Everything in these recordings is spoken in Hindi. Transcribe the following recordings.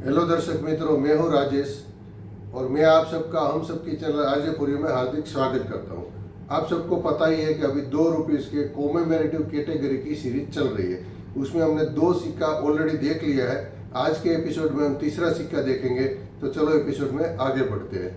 हेलो दर्शक मित्रों, मैं हूं राजेश और मैं आप सबका हम सबकी चैनल आर्यपुरी में हार्दिक स्वागत करता हूं। आप सबको पता ही है कि अभी ₹2 के कॉमेमोरेटिव कैटेगरी की सीरीज चल रही है। उसमें हमने 2 सिक्का ऑलरेडी देख लिया है। आज के एपिसोड में हम तीसरा सिक्का देखेंगे। तो चलो एपिसोड में आगे बढ़ते हैं।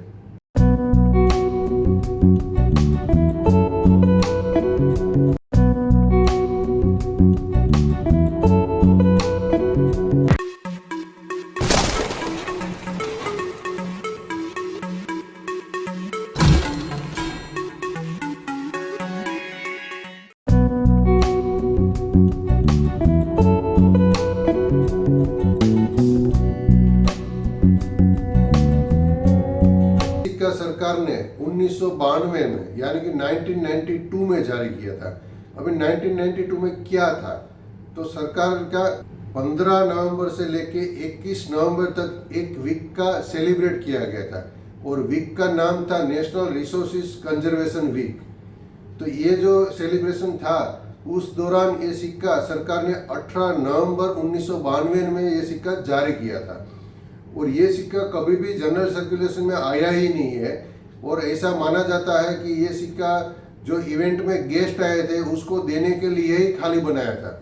सरकार ने 1992 में यानी कि 1992 में जारी किया था। अभी 1992 में क्या था, तो सरकार का 15 नवंबर से लेके 21 नवंबर तक एक वीक का सेलिब्रेट किया गया था और वीक का नाम था नेशनल रिसोर्सेज कंजर्वेशन वीक। तो ये जो सेलिब्रेशन था उस दौरान ये सिक्का सरकार ने 18 नवंबर 1992 में ये सिक्का जारी किया था और ये सिक्का कभी भी जनरल सर्कुलेशन में आया ही नहीं है। और ऐसा माना जाता है कि ये सिक्का जो इवेंट में गेस्ट आए थे उसको देने के लिए ही खाली बनाया था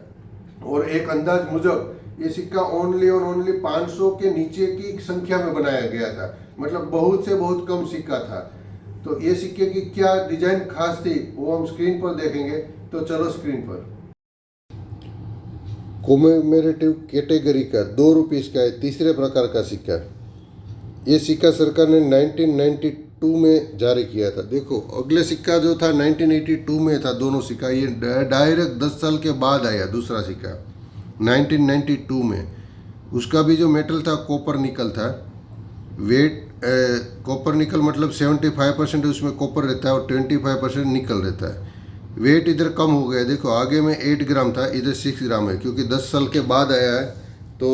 और एक अंदाज मुजब ये सिक्का ओनली 500 के नीचे की संख्या में बनाया गया था, मतलब बहुत से बहुत कम सिक्का था। तो ये सिक्के की क्या डिजाइन खास थी वो हम स्क्रीन पर देखेंगे। तो चलो स्क्रीन पर। कॉमेमोरेटिव कैटेगरी का ₹2 का है, तीसरे प्रकार का सिक्का। ये सिक्का सरकार ने 1992 में जारी किया था। देखो अगले सिक्का जो था 1982 में था, दोनों सिक्का। ये डायरेक्ट 10 साल के बाद आया दूसरा सिक्का 1992 में। उसका भी जो मेटल था कॉपर निकल था। वेट कॉपर निकल मतलब 75% उसमें कॉपर रहता है और 25% निकल रहता है। वेट इधर कम हो गया, देखो आगे में 8 ग्राम था, इधर 6 ग्राम है, क्योंकि 10 साल के बाद आया है तो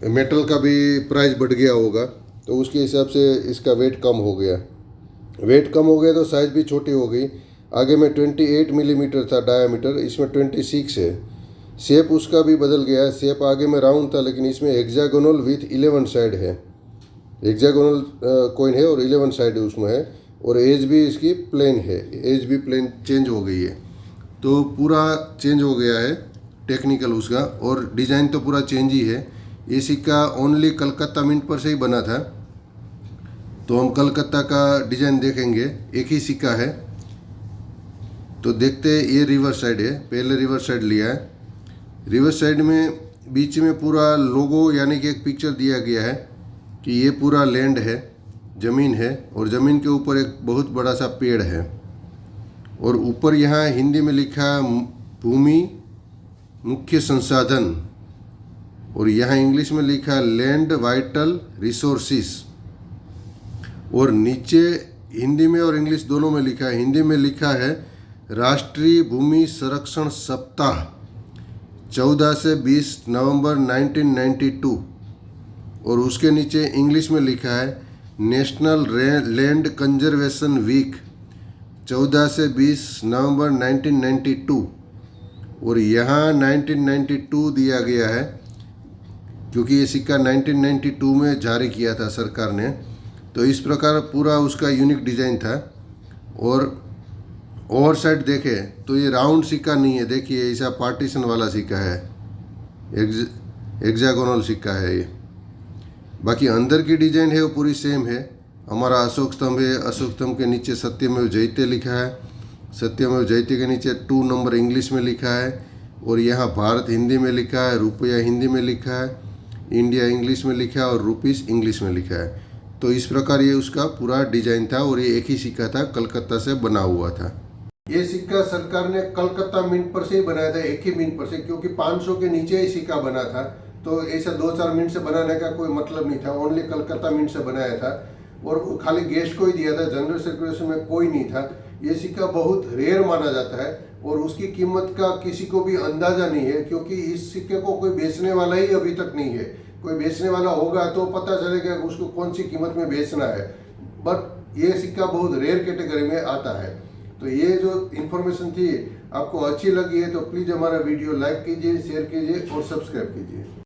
मेटल का भी प्राइस बढ़ गया होगा, तो उसके हिसाब से इसका वेट कम हो गया। वेट कम हो गया तो साइज़ भी छोटी हो गई। आगे में 28 मिलीमीटर था डायामीटर, इसमें 26 है। शेप उसका भी बदल गया है। शेप आगे में राउंड था लेकिन इसमें हेक्सागोनल विथ 11 साइड है। हेक्सागोनल कॉइन है और 11 साइड उसमें है और एज भी इसकी प्लेन है। एज भी प्लेन चेंज हो गई है, तो पूरा चेंज हो गया है टेक्निकल उसका, और डिज़ाइन तो पूरा चेंज ही है। ये सिक्का ओनली कलकत्ता मिंट पर से ही बना था, तो हम कलकत्ता का डिज़ाइन देखेंगे। एक ही सिक्का है तो देखते हैं। ये रिवर्स साइड है, पहले रिवर्स साइड लिया है। रिवर्स साइड में बीच में पूरा लोगो यानी कि एक पिक्चर दिया गया है कि ये पूरा लैंड है, ज़मीन है, और ज़मीन के ऊपर एक बहुत बड़ा सा पेड़ है। और ऊपर यहाँ हिंदी में लिखा भूमि मुख्य संसाधन, और यहाँ इंग्लिश में लिखा लैंड वाइटल रिसोर्सिस। और नीचे हिंदी में और इंग्लिश दोनों में लिखा है। हिंदी में लिखा है राष्ट्रीय भूमि संरक्षण सप्ताह 14 से 20 नवंबर 1992, और उसके नीचे इंग्लिश में लिखा है नेशनल लैंड कंजर्वेशन वीक 14 से 20 नवंबर 1992। और यहाँ 1992 दिया गया है क्योंकि ये सिक्का 1992 में जारी किया था सरकार ने। तो इस प्रकार पूरा उसका यूनिक डिज़ाइन था। और ओवर साइड देखें तो ये राउंड सिक्का नहीं है, देखिए ऐसा पार्टीशन वाला सिक्का है, हेक्सागोनल सिक्का है ये। बाकी अंदर की डिज़ाइन है वो पूरी सेम है। हमारा अशोक स्तंभ है, अशोक स्तंभ के नीचे सत्यमेव जयते लिखा है। सत्यमेव जयते के नीचे 2 नंबर इंग्लिश में लिखा है, और यहाँ भारत हिंदी में लिखा है, रुपया हिंदी में लिखा है, इंडिया इंग्लिश में लिखा है और रुपीस इंग्लिश में लिखा है। तो इस प्रकार ये उसका पूरा डिज़ाइन था और ये एक ही सिक्का था, कलकत्ता से बना हुआ था। ये सिक्का सरकार ने कलकत्ता मिंट पर से ही बनाया था, एक ही मिंट पर से, क्योंकि 500 के नीचे ही सिक्का बना था। तो ऐसा 2-4 मिनट से बनाने का कोई मतलब नहीं था, ओनली कलकत्ता मिंट से बनाया था और खाली गेस्ट को ही दिया था, जनरल सर्कुलेशन में कोई नहीं था। ये सिक्का बहुत रेयर माना जाता है और उसकी कीमत का किसी को भी अंदाज़ा नहीं है, क्योंकि इस सिक्के को कोई बेचने वाला ही अभी तक नहीं है। कोई बेचने वाला होगा तो पता चलेगा उसको कौन सी कीमत में बेचना है, बट ये सिक्का बहुत रेयर कैटेगरी में आता है। तो ये जो इन्फॉर्मेशन थी आपको अच्छी लगी है तो प्लीज़ हमारा वीडियो लाइक कीजिए, शेयर कीजिए और सब्सक्राइब कीजिए।